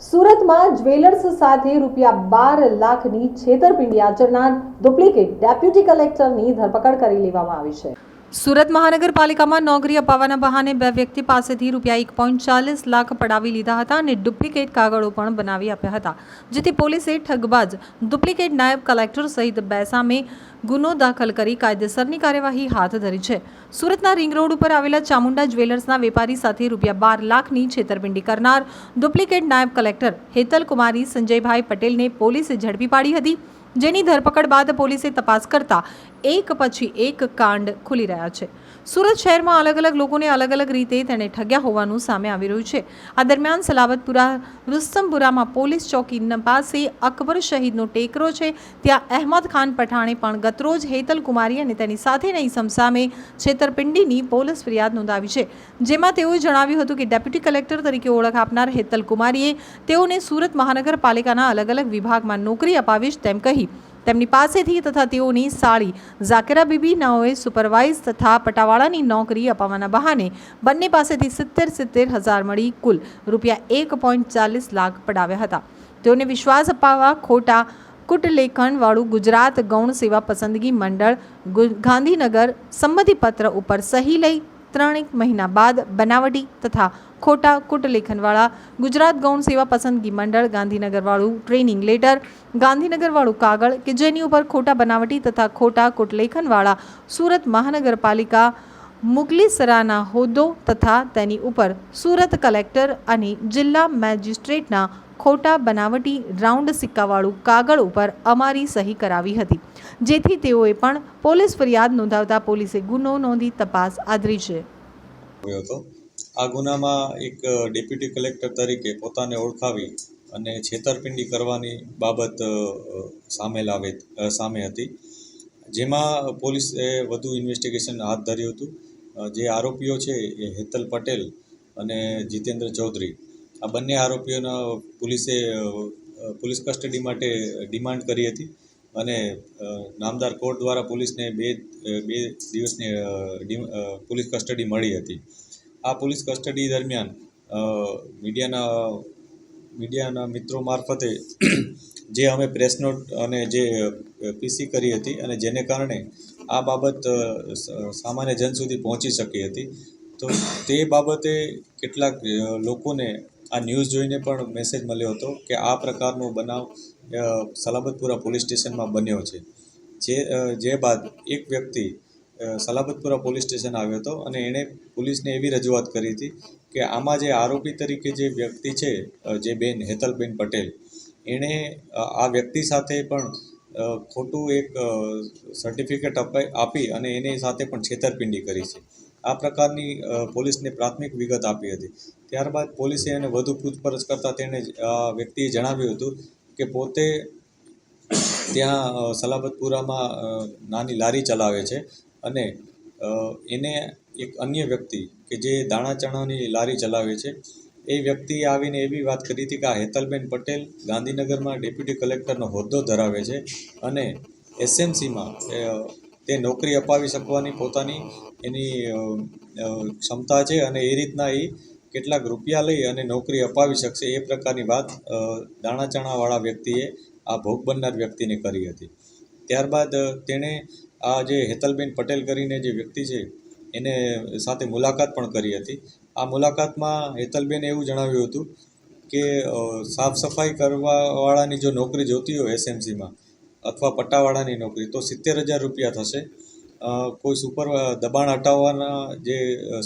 સુરતમાં જ્વેલર્સ સાથે ₹12,00,000ની છેતરપિંડી આચરનાર ડુપ્લિકેટ ડેપ્યુટી કલેક્ટરની ધરપકડ કરી લેવામાં આવી છે। સુરત મહાનગરપાલિકામાં નોકરી અપાવવાના બહાને બે વ્યક્તિ પાસેથી ₹1.40 પડાવી લીધા હતા અને ડુપ્લિકેટ કાગળો પણ બનાવી આપ્યા હતા, જેથી પોલીસે ઠગબાજ ડુપ્લિકેટ નાયબ કલેક્ટર સહિત બે સામે ગુનો દાખલ કરી કાયદેસરની કાર્યવાહી હાથ ધરી છે। સુરતના રિંગ રોડ ઉપર આવેલા ચામુંડા જ્વેલર્સના વેપારી સાથે ₹12,00,000ની છેતરપિંડી કરનાર ડુપ્લિકેટ નાયબ કલેક્ટર હેતલ કુમારી સંજયભાઈ પટેલને પોલીસે ઝડપી પાડી હતી, જેની ધરપકડ બાદ પોલીસે તપાસ કરતા એક પછી એક કાંડ ખુલી રહ્યા છે। સુરત શહેરમાં અલગ અલગ લોકોને અલગ અલગ રીતે તેણે ઠગ્યા હોવાનું સામે આવી રહ્યું છે। આ દરમિયાન સલાબતપુરા રુસ્તમપુરામાં પોલીસ ચોકી પાસે અકબર શહીદનો ટેકરો છે, ત્યાં અહેમદ ખાન પઠાણે પણ ગતરોજ હેતલ કુમારી અને તેની સાથેના ઈસમ સામે છેતરપિંડીની પોલીસ ફરિયાદ નોંધાવી છે, જેમાં તેઓએ જણાવ્યું હતું કે ડેપ્યુટી કલેક્ટર તરીકે ઓળખ આપનાર હેતલ કુમારીએ તેઓને સુરત મહાનગરપાલિકાના અલગ અલગ વિભાગમાં નોકરી અપાવીશ તેમ કહી તેમની પાસેથી તથા તેઓની સાળી ઝાકિરા બીબી નાઓએ સુપરવાઇઝ તથા પટાવાળાની નોકરી અપાવવાના બહાને બંને પાસેથી 70,000 મળી કુલ ₹1.40 પડાવ્યા હતા। તેઓને વિશ્વાસ અપાવવા ખોટા કુટલેખનવાળું ગુજરાત ગૌણ સેવા પસંદગી મંડળ ગાંધીનગર સંમતિપત્ર ઉપર સહી લઈ 3 મહિના બાદ બનાવટી તથા ખોટા કુટલેખનવાળા ગુજરાત ગૌણ સેવા પસંદગી મંડળ ગાંધીનગરવાળું ટ્રેનિંગ લેટર ગાંધીનગરવાળું કાગળ કે જેની ઉપર ખોટા બનાવટી તથા ખોટા કુટલેખનવાળા સુરત મહાનગરપાલિકા મુગલીસરાના હોદ્દો તથા તેની ઉપર સુરત કલેક્ટર અને જિલ્લા મેજિસ્ટ્રેટના ખોટા બનાવટી રાઉન્ડ સિક્કાવાળું કાગળ ઉપર અમારી સહી કરાવી હતી, જેથી તેઓએ પણ પોલીસ ફરિયાદ નોંધાવતા પોલીસે ગુનો નોંધી તપાસ આદરી છે। આ ગુનામાં એક ડેપ્યુટી કલેક્ટર તરીકે પોતાને ઓળખાવી અને છેતરપિંડી કરવાની બાબત સામે હતી, જેમાં પોલીસે વધુ ઇન્વેસ્ટિગેશન હાથ ધર્યું હતું। જે આરોપીઓ છે એ હેતલ પટેલ અને જીતેન્દ્ર ચૌધરી, આ બંને આરોપીઓના પોલીસે પોલીસ કસ્ટડી માટે ડિમાન્ડ કરી હતી અને નામદાર કોર્ટ દ્વારા પોલીસને બે દિવસની પોલીસ કસ્ટડી મળી હતી। આ પોલીસ કસ્ટડી દરમિયાન મીડિયાના મિત્રો મારફતે જે અમે પ્રેસ નોટ અને જે પીસી કરી હતી અને જેને કારણે આ બાબત સામાન્ય જન સુધી પહોંચી શકી હતી, તો તે બાબતે કેટલાક લોકોને આ ન્યૂઝ જોઈને પણ મેસેજ મળ્યો હતો કે આ પ્રકારનો બનાવ સલાબતપુરા પોલીસ સ્ટેશનમાં બન્યો છે। જે બાદ એક વ્યક્તિ સલાબતપુરા પોલીસ સ્ટેશન આવ્યો હતો અને એણે પોલીસને એવી રજૂઆત કરી હતી કે આમાં જે આરોપી તરીકે જે વ્યક્તિ છે, જે બેન હેતલબેન પટેલ, એણે આ વ્યક્તિ સાથે પણ ખોટું એક સર્ટિફિકેટ આપી અને એની સાથે પણ છેતરપિંડી કરી છે। આ પ્રકારની પોલીસને પ્રાથમિક વિગત આપી હતી। ત્યારબાદ પોલીસે એને વધુ પૂછપરછ કરતાં તેણે આ વ્યક્તિએ જણાવ્યું હતું કે પોતે ત્યાં સલાબતપુરામાં નાની લારી ચલાવે છે અને એને એક અન્ય વ્યક્તિ કે જે દાણા ચણાની લારી ચલાવે છે, એ વ્યક્તિએ આવીને એવી વાત કરી હતી કે આ હેતલબેન પટેલ ગાંધીનગરમાં ડેપ્યુટી કલેક્ટરનો હોદ્દો ધરાવે છે અને એસએમસીમાં તે નોકરી અપાવી શકવાની પોતાની એની ક્ષમતા છે અને એ રીતના એ કેટલાક રૂપિયા લઈ અને નોકરી અપાવી શકશે, એ પ્રકારની વાત દાણા ચણાવાળા વ્યક્તિએ આ ભોગ બનનાર વ્યક્તિને કરી હતી। ત્યારબાદ તેણે આ જે હેતલબેન પટેલ કરીને જે વ્યક્તિ છે એને સાથે મુલાકાત પણ કરી હતી। આ મુલાકાતમાં હેતલબેને એવું જણાવ્યું હતું કે સાફ સફાઈ કરવાવાળાની જો નોકરી જોતી હોય એસએમસીમાં અથવા પટ્ટાવાળાની નોકરી તો ₹70,000 થશે। કોઈ દબાણ હટાવવાના જે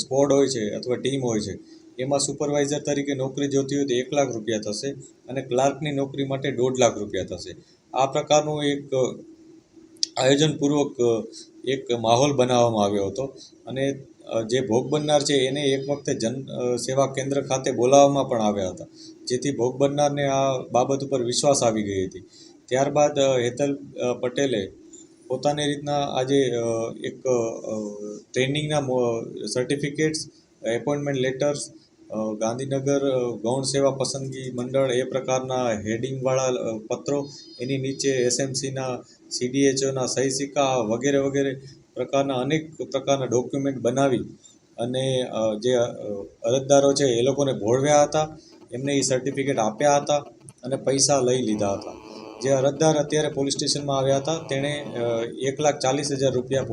સ્ક્વોડ હોય છે અથવા ટીમ હોય છે એમાં સુપરવાઇઝર તરીકે નોકરી જોતી હોય તો ₹1,00,000 થશે અને ક્લાર્કની નોકરી માટે ₹1.5 લાખ થશે। આ પ્રકારનું એક આયોજનપૂર્વક એક માહોલ બનાવવામાં આવ્યો હતો અને જે ભોગ બનનાર છે એને એક વખતે જન સેવા કેન્દ્ર ખાતે બોલાવવામાં પણ આવ્યા હતા, જેથી ભોગ બનનારને આ બાબત ઉપર વિશ્વાસ આવી ગઈ હતી। ત્યારબાદ હેતલ પટેલે પોતાની રીતના આજે એક ટ્રેનિંગના સર્ટિફિકેટ્સ, એપોઇન્ટમેન્ટ લેટર્સ, ગાંધીનગર ગૌણ સેવા પસંદગી મંડળ એ પ્રકારના હેડિંગવાળા પત્રો, એની નીચે એસએમસીના CDHOના સહી સિક્કા વગેરે વગેરે પ્રકારના અનેક પ્રકારના ડોક્યુમેન્ટ બનાવી અને જે અરજદારો છે એ લોકોને ભોળવ્યા હતા એમને એ સર્ટિફિકેટ આપ્યા હતા અને પૈસા લઈ લીધા હતા. જે અરજદાર અત્યારે પોલીસ સ્ટેશનમાં આવ્યા હતા તેણે 1,40,000 રૂપિયા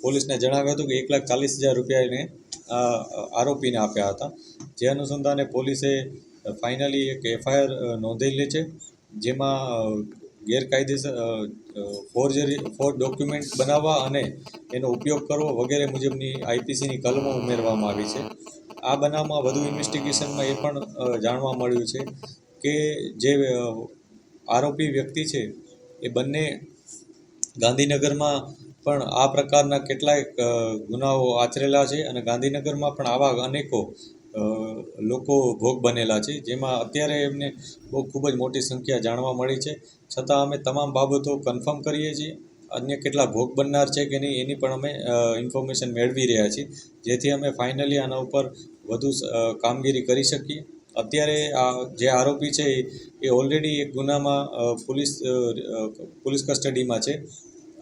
પોલીસને જણાવ્યું હતું કે 1,40,000 રૂપિયા એને આરોપીને આપ્યા હતા. જે અનુસંધાને પોલીસે ફાઇનલી એક FIR નોંધેલી છે, જેમાં ગેરકાયદેસર ફોર ડોક્યુમેન્ટ બનાવવા અને એનો ઉપયોગ કરવો વગેરે મુજબની IPCની કલમો ઉમેરવામાં આવી છે. આ બનાવમાં વધુ ઇન્વેસ્ટિગેશનમાં એ પણ જાણવા મળ્યું છે કે જે આરોપી વ્યક્તિ છે એ બંને ગાંધીનગરમાં પણ આ પ્રકારના કેટલાય ગુનાઓ આચરેલા છે અને ગાંધીનગરમાં પણ આવા અનેકો લોકો ભોગ બનેલા છે, જેમાં અત્યારે એમને ખૂબ જ મોટી સંખ્યા જાણવા મળી છે. છતાં અમે તમામ બાબતો કન્ફર્મ કરીએ છીએ. અન્ય કેટલા ભોગ બનનાર છે કે નહીં એની પણ અમે ઇન્ફોર્મેશન મેળવી રહ્યા છીએ, જેથી અમે ફાઇનલી આના ઉપર વધુ કામગીરી કરી શકીએ. અત્યારે આ જે આરોપી છે એ ઓલરેડી એક ગુનામાં પોલીસ કસ્ટડીમાં છે.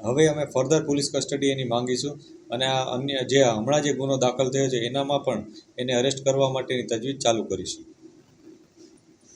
હવે અમે ફર્ધર પોલીસ કસ્ટડી એની માંગીશું અને આ અન્ય જે હમણાં જે ગુનો દાખલ થયો છે એનામાં પણ એને અરેસ્ટ કરવા માટેની તજવીજ ચાલુ કરીશું.